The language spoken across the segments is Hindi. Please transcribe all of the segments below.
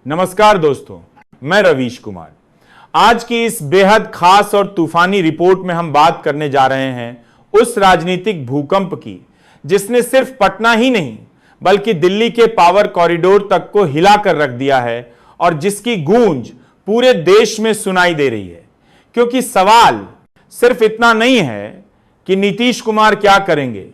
नमस्कार दोस्तों, मैं रवीश कुमार। आज की इस बेहद खास और तूफानी रिपोर्ट में हम बात करने जा रहे हैं उस राजनीतिक भूकंप की जिसने सिर्फ पटना ही नहीं बल्कि दिल्ली के पावर कॉरिडोर तक को हिलाकर रख दिया है और जिसकी गूंज पूरे देश में सुनाई दे रही है। क्योंकि सवाल सिर्फ इतना नहीं है कि नीतीश कुमार क्या करेंगे,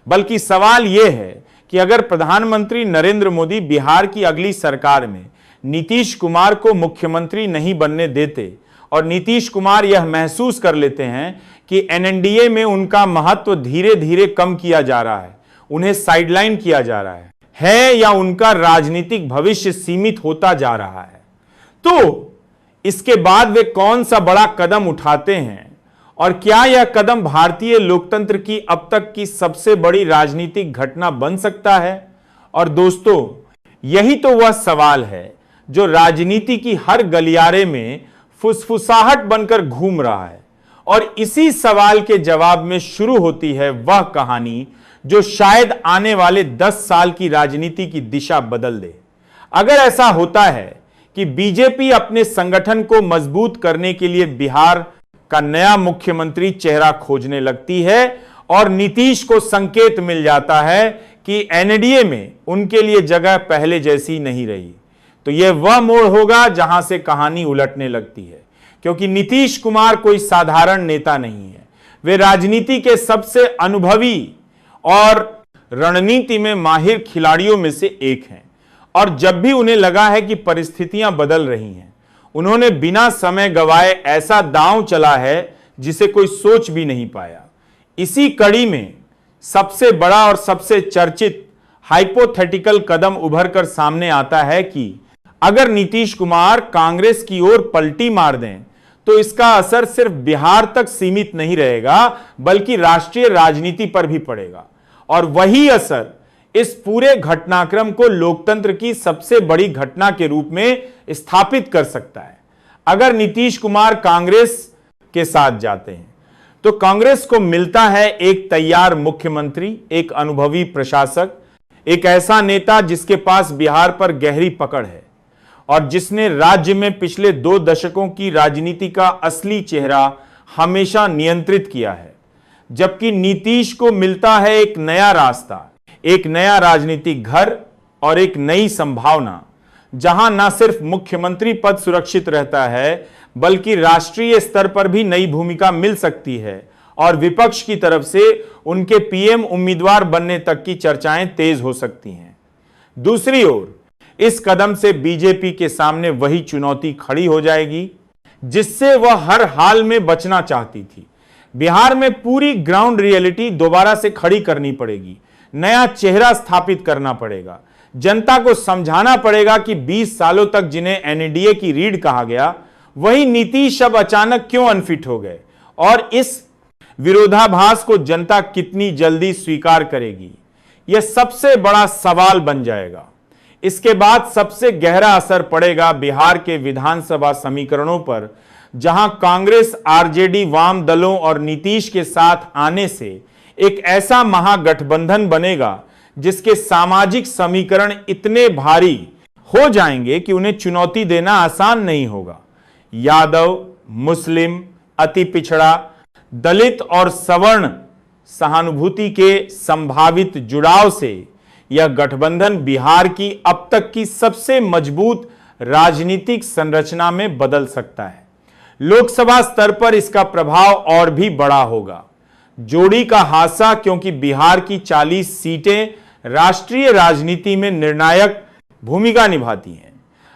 बल्कि सवाल यह है कि अगर प्रधानमंत्री नरेंद्र मोदी बिहार की अगली सरकार में नीतीश कुमार को मुख्यमंत्री नहीं बनने देते और नीतीश कुमार यह महसूस कर लेते हैं कि एनडीए में उनका महत्व धीरे धीरे कम किया जा रहा है, उन्हें साइडलाइन किया जा रहा है या उनका राजनीतिक भविष्य सीमित होता जा रहा है, तो इसके बाद वे कौन सा बड़ा कदम उठाते हैं और क्या यह कदम भारतीय लोकतंत्र की अब तक की सबसे बड़ी राजनीतिक घटना बन सकता है। और दोस्तों, यही तो वह सवाल है जो राजनीति की हर गलियारे में फुसफुसाहट बनकर घूम रहा है और इसी सवाल के जवाब में शुरू होती है वह कहानी जो शायद आने वाले 10 साल की राजनीति की दिशा बदल दे। अगर ऐसा होता है कि बीजेपी अपने संगठन को मजबूत करने के लिए बिहार का नया मुख्यमंत्री चेहरा खोजने लगती है और नीतीश को संकेत मिल जाता है कि एनडीए में उनके लिए जगह पहले जैसी नहीं रही, तो यह वह मोड़ होगा जहां से कहानी उलटने लगती है। क्योंकि नीतीश कुमार कोई साधारण नेता नहीं है, वे राजनीति के सबसे अनुभवी और रणनीति में माहिर खिलाड़ियों में से एक हैं। और जब भी उन्हें लगा है कि परिस्थितियां बदल रही हैं, उन्होंने बिना समय गवाए ऐसा दांव चला है जिसे कोई सोच भी नहीं पाया। इसी कड़ी में सबसे बड़ा और सबसे चर्चित हाइपोथेटिकल कदम उभरकर सामने आता है कि अगर नीतीश कुमार कांग्रेस की ओर पलटी मार दें तो इसका असर सिर्फ बिहार तक सीमित नहीं रहेगा बल्कि राष्ट्रीय राजनीति पर भी पड़ेगा और वही असर इस पूरे घटनाक्रम को लोकतंत्र की सबसे बड़ी घटना के रूप में स्थापित कर सकता है। अगर नीतीश कुमार कांग्रेस के साथ जाते हैं तो कांग्रेस को मिलता है एक तैयार मुख्यमंत्री, एक अनुभवी प्रशासक, एक ऐसा नेता जिसके पास बिहार पर गहरी पकड़ है और जिसने राज्य में पिछले 2 दशकों की राजनीति का असली चेहरा हमेशा नियंत्रित किया है। जबकि नीतीश को मिलता है एक नया रास्ता, एक नया राजनीतिक घर और एक नई संभावना, जहां न सिर्फ मुख्यमंत्री पद सुरक्षित रहता है बल्कि राष्ट्रीय स्तर पर भी नई भूमिका मिल सकती है और विपक्ष की तरफ से उनके पीएम उम्मीदवार बनने तक की चर्चाएं तेज हो सकती हैं। दूसरी ओर इस कदम से बीजेपी के सामने वही चुनौती खड़ी हो जाएगी जिससे वह हर हाल में बचना चाहती थी। बिहार में पूरी ग्राउंड रियलिटी दोबारा से खड़ी करनी पड़ेगी, नया चेहरा स्थापित करना पड़ेगा, जनता को समझाना पड़ेगा कि 20 सालों तक जिन्हें एनडीए की रीढ़ कहा गया वही नीतीश अब अचानक क्यों अनफिट हो गए और इस विरोधाभास को जनता कितनी जल्दी स्वीकार करेगी, यह सबसे बड़ा सवाल बन जाएगा। इसके बाद सबसे गहरा असर पड़ेगा बिहार के विधानसभा समीकरणों पर, जहां कांग्रेस, आरजेडी, वाम दलों और नीतीश के साथ आने से एक ऐसा महागठबंधन बनेगा जिसके सामाजिक समीकरण इतने भारी हो जाएंगे कि उन्हें चुनौती देना आसान नहीं होगा। यादव, मुस्लिम, अति पिछड़ा, दलित और सवर्ण सहानुभूति के संभावित जुड़ाव से यह गठबंधन बिहार की अब तक की सबसे मजबूत राजनीतिक संरचना में बदल सकता है। लोकसभा स्तर पर इसका प्रभाव और भी बड़ा होगा। जोड़ी का हादसा, क्योंकि बिहार की 40 सीटें राष्ट्रीय राजनीति में निर्णायक भूमिका निभाती हैं।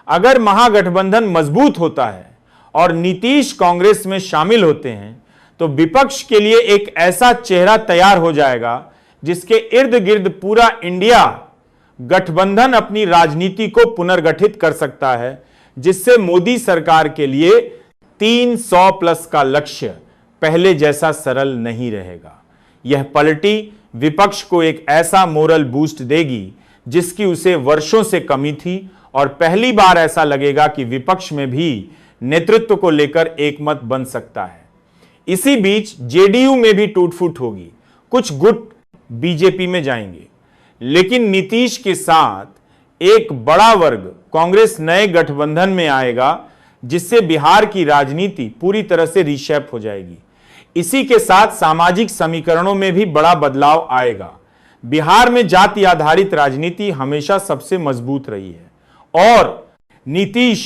अगर महागठबंधन मजबूत होता है और नीतीश कांग्रेस में शामिल होते हैं तो विपक्ष के लिए एक ऐसा चेहरा तैयार हो जाएगा जिसके इर्द गिर्द पूरा इंडिया गठबंधन अपनी राजनीति को पुनर्गठित कर सकता है, जिससे मोदी सरकार के लिए 300+ का लक्ष्य पहले जैसा सरल नहीं रहेगा। यह पलटी विपक्ष को एक ऐसा मोरल बूस्ट देगी जिसकी उसे वर्षों से कमी थी और पहली बार ऐसा लगेगा कि विपक्ष में भी नेतृत्व को लेकर एकमत बन सकता है। इसी बीच जेडीयू में भी टूट-फूट होगी, कुछ गुट बीजेपी में जाएंगे, लेकिन नीतीश के साथ एक बड़ा वर्ग कांग्रेस नए गठबंधन में आएगा, जिससे बिहार की राजनीति पूरी तरह से रीशेप हो जाएगी। इसी के साथ सामाजिक समीकरणों में भी बड़ा बदलाव आएगा। बिहार में जाति आधारित राजनीति हमेशा सबसे मजबूत रही है और नीतीश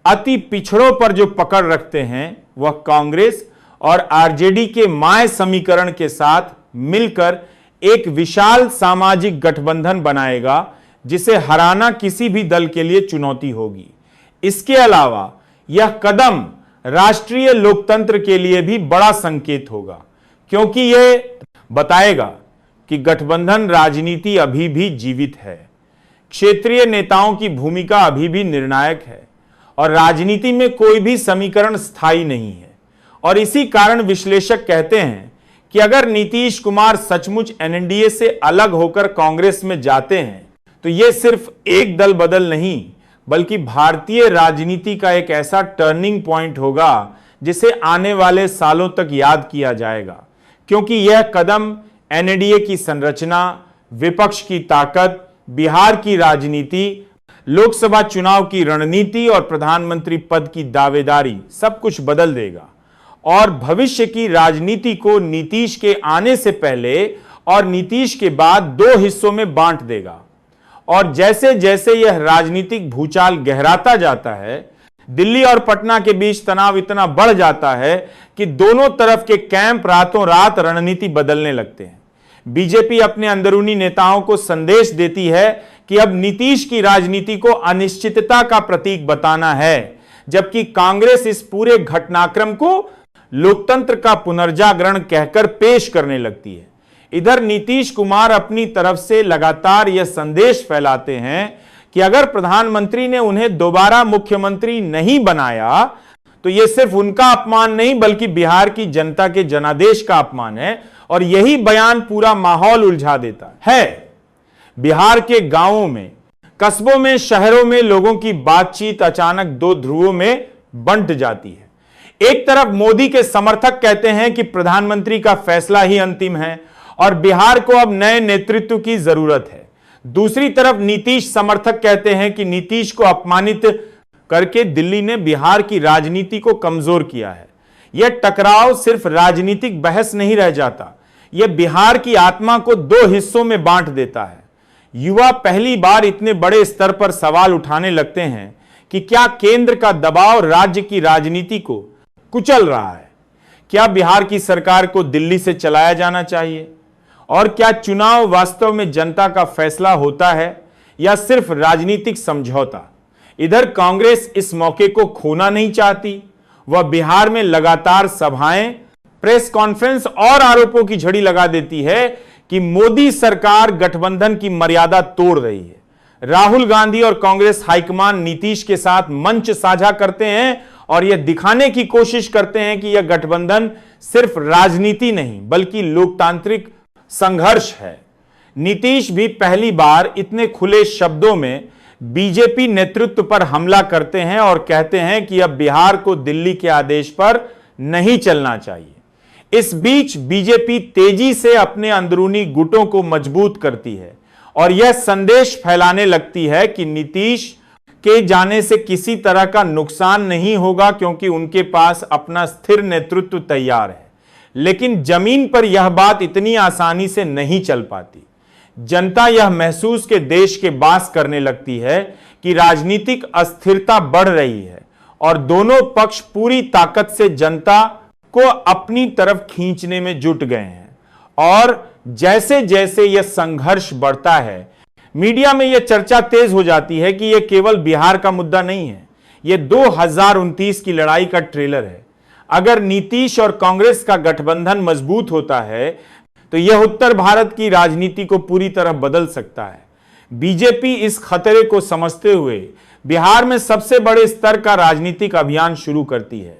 अति पिछड़ों पर जो पकड़ रखते हैं वह कांग्रेस और आरजेडी के माय समीकरण के साथ मिलकर एक विशाल सामाजिक गठबंधन बनाएगा, जिसे हराना किसी भी दल के लिए चुनौती होगी। इसके अलावा यह कदम राष्ट्रीय लोकतंत्र के लिए भी बड़ा संकेत होगा, क्योंकि यह बताएगा कि गठबंधन राजनीति अभी भी जीवित है, क्षेत्रीय नेताओं की भूमिका अभी भी निर्णायक है और राजनीति में कोई भी समीकरण स्थायी नहीं है। और इसी कारण विश्लेषक कहते हैं कि अगर नीतीश कुमार सचमुच एनडीए से अलग होकर कांग्रेस में जाते हैं तो यह सिर्फ एक दल बदल नहीं बल्कि भारतीय राजनीति का एक ऐसा टर्निंग पॉइंट होगा जिसे आने वाले सालों तक याद किया जाएगा, क्योंकि यह कदम एनडीए की संरचना, विपक्ष की ताकत, बिहार की राजनीति, लोकसभा चुनाव की रणनीति और प्रधानमंत्री पद की दावेदारी सब कुछ बदल देगा और भविष्य की राजनीति को नीतीश के आने से पहले और नीतीश के बाद दो हिस्सों में बांट देगा। और जैसे जैसे यह राजनीतिक भूचाल गहराता जाता है, दिल्ली और पटना के बीच तनाव इतना बढ़ जाता है कि दोनों तरफ के कैंप रातों रात रणनीति बदलने लगते हैं। बीजेपी अपने अंदरूनी नेताओं को संदेश देती है कि अब नीतीश की राजनीति को अनिश्चितता का प्रतीक बताना है, जबकि कांग्रेस इस पूरे घटनाक्रम को लोकतंत्र का पुनर्जागरण कहकर पेश करने लगती है। इधर नीतीश कुमार अपनी तरफ से लगातार यह संदेश फैलाते हैं कि अगर प्रधानमंत्री ने उन्हें दोबारा मुख्यमंत्री नहीं बनाया तो यह सिर्फ उनका अपमान नहीं बल्कि बिहार की जनता के जनादेश का अपमान है। और यही बयान पूरा माहौल उलझा देता है। बिहार के गांवों में, कस्बों में, शहरों में लोगों की बातचीत अचानक दो ध्रुवों में बंट जाती है। एक तरफ मोदी के समर्थक कहते हैं कि प्रधानमंत्री का फैसला ही अंतिम है और बिहार को अब नए नेतृत्व की जरूरत है। दूसरी तरफ नीतीश समर्थक कहते हैं कि नीतीश को अपमानित करके दिल्ली ने बिहार की राजनीति को कमजोर किया है। यह टकराव सिर्फ राजनीतिक बहस नहीं रह जाता, यह बिहार की आत्मा को दो हिस्सों में बांट देता है। युवा पहली बार इतने बड़े स्तर पर सवाल उठाने लगते हैं कि क्या केंद्र का दबाव राज्य की राजनीति को कुचल रहा है? क्या बिहार की सरकार को दिल्ली से चलाया जाना चाहिए? और क्या चुनाव वास्तव में जनता का फैसला होता है या सिर्फ राजनीतिक समझौता? इधर कांग्रेस इस मौके को खोना नहीं चाहती। वह बिहार में लगातार सभाएं, प्रेस कॉन्फ्रेंस और आरोपों की झड़ी लगा देती है कि मोदी सरकार गठबंधन की मर्यादा तोड़ रही है। राहुल गांधी और कांग्रेस हाईकमान नीतीश के साथ मंच साझा करते हैं और यह दिखाने की कोशिश करते हैं कि यह गठबंधन सिर्फ राजनीति नहीं बल्कि लोकतांत्रिक संघर्ष है। नीतीश भी पहली बार इतने खुले शब्दों में बीजेपी नेतृत्व पर हमला करते हैं और कहते हैं कि अब बिहार को दिल्ली के आदेश पर नहीं चलना चाहिए। इस बीच बीजेपी तेजी से अपने अंदरूनी गुटों को मजबूत करती है और यह संदेश फैलाने लगती है कि नीतीश के जाने से किसी तरह का नुकसान नहीं होगा, क्योंकि उनके पास अपना स्थिर नेतृत्व तैयार है। लेकिन जमीन पर यह बात इतनी आसानी से नहीं चल पाती। जनता यह महसूस के देश के बास करने लगती है कि राजनीतिक अस्थिरता बढ़ रही है और दोनों पक्ष पूरी ताकत से जनता को अपनी तरफ खींचने में जुट गए हैं। और जैसे जैसे यह संघर्ष बढ़ता है, मीडिया में यह चर्चा तेज हो जाती है कि यह केवल बिहार का मुद्दा नहीं है, यह 2029 की लड़ाई का ट्रेलर है। अगर नीतीश और कांग्रेस का गठबंधन मजबूत होता है तो यह उत्तर भारत की राजनीति को पूरी तरह बदल सकता है। बीजेपी इस खतरे को समझते हुए बिहार में सबसे बड़े स्तर का राजनीतिक अभियान शुरू करती है।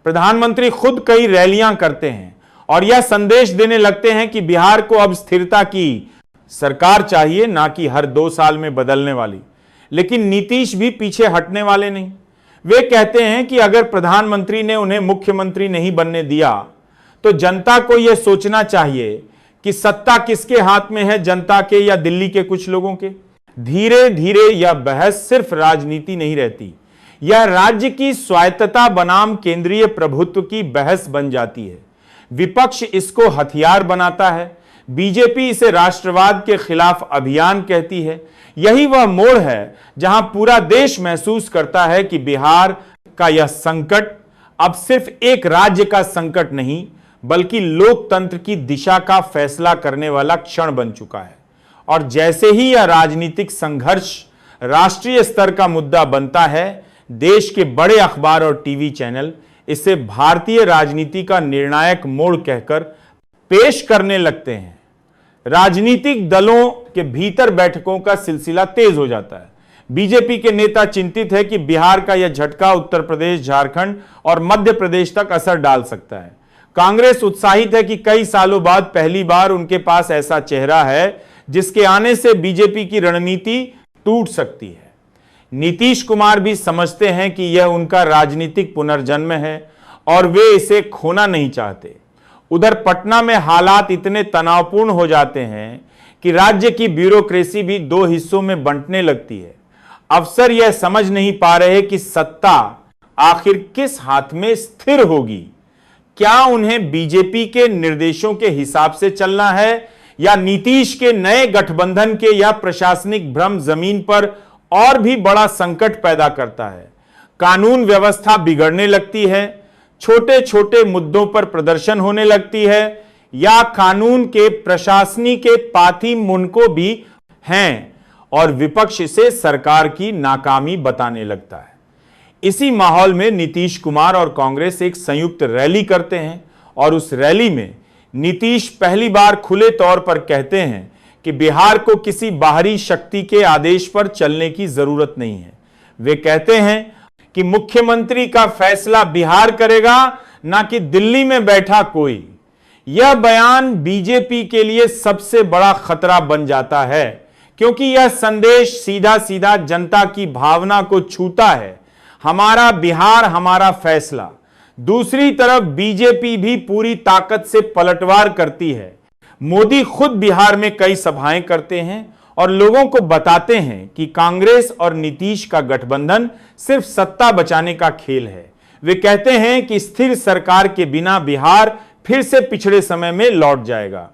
प्रधानमंत्री खुद कई रैलियां करते हैं और यह संदेश देने लगते हैं कि बिहार को अब स्थिरता की सरकार चाहिए, ना कि हर 2 साल में बदलने वाली। लेकिन नीतीश भी पीछे हटने वाले नहीं। वे कहते हैं कि अगर प्रधानमंत्री ने उन्हें मुख्यमंत्री नहीं बनने दिया तो जनता को यह सोचना चाहिए कि सत्ता किसके हाथ में है, जनता के या दिल्ली के कुछ लोगों के। धीरे धीरे यह बहस सिर्फ राजनीति नहीं रहती, यह राज्य की स्वायत्तता बनाम केंद्रीय प्रभुत्व की बहस बन जाती है। विपक्ष इसको हथियार बनाता है, बीजेपी इसे राष्ट्रवाद के खिलाफ अभियान कहती है। यही वह मोड़ है जहां पूरा देश महसूस करता है कि बिहार का यह संकट अब सिर्फ एक राज्य का संकट नहीं, बल्कि लोकतंत्र की दिशा का फैसला करने वाला क्षण बन चुका है। और जैसे ही यह राजनीतिक संघर्ष राष्ट्रीय स्तर का मुद्दा बनता है, देश के बड़े अखबार और टीवी चैनल इसे भारतीय राजनीति का निर्णायक मोड़ कहकर पेश करने लगते हैं। राजनीतिक दलों के भीतर बैठकों का सिलसिला तेज हो जाता है। बीजेपी के नेता चिंतित है कि बिहार का यह झटका उत्तर प्रदेश, झारखंड और मध्य प्रदेश तक असर डाल सकता है। कांग्रेस उत्साहित है कि कई सालों बाद पहली बार उनके पास ऐसा चेहरा है जिसके आने से बीजेपी की रणनीति टूट सकती है। नीतीश कुमार भी समझते हैं कि यह उनका राजनीतिक पुनर्जन्म है और वे इसे खोना नहीं चाहते। उधर पटना में हालात इतने तनावपूर्ण हो जाते हैं कि राज्य की ब्यूरोक्रेसी भी दो हिस्सों में बंटने लगती है। अफसर यह समझ नहीं पा रहे कि सत्ता आखिर किस हाथ में स्थिर होगी। क्या उन्हें बीजेपी के निर्देशों के हिसाब से चलना है या नीतीश के नए गठबंधन के? या प्रशासनिक भ्रम जमीन पर और भी बड़ा संकट पैदा करता है। कानून व्यवस्था बिगड़ने लगती है, छोटे छोटे मुद्दों पर प्रदर्शन होने लगती है, या कानून के प्रशासनिक के पाथी मुनको भी हैं और विपक्ष इसे सरकार की नाकामी बताने लगता है। इसी माहौल में नीतीश कुमार और कांग्रेस एक संयुक्त रैली करते हैं और उस रैली में नीतीश पहली बार खुले तौर पर कहते हैं कि बिहार को किसी बाहरी शक्ति के आदेश पर चलने की जरूरत नहीं है। वे कहते हैं कि मुख्यमंत्री का फैसला बिहार करेगा, ना कि दिल्ली में बैठा कोई। यह बयान बीजेपी के लिए सबसे बड़ा खतरा बन जाता है, क्योंकि यह संदेश सीधा सीधा जनता की भावना को छूता है। हमारा बिहार, हमारा फैसला। दूसरी तरफ बीजेपी भी पूरी ताकत से पलटवार करती है। मोदी खुद बिहार में कई सभाएं करते हैं और लोगों को बताते हैं कि कांग्रेस और नीतीश का गठबंधन सिर्फ सत्ता बचाने का खेल है। वे कहते हैं कि स्थिर सरकार के बिना बिहार फिर से पिछड़े समय में लौट जाएगा।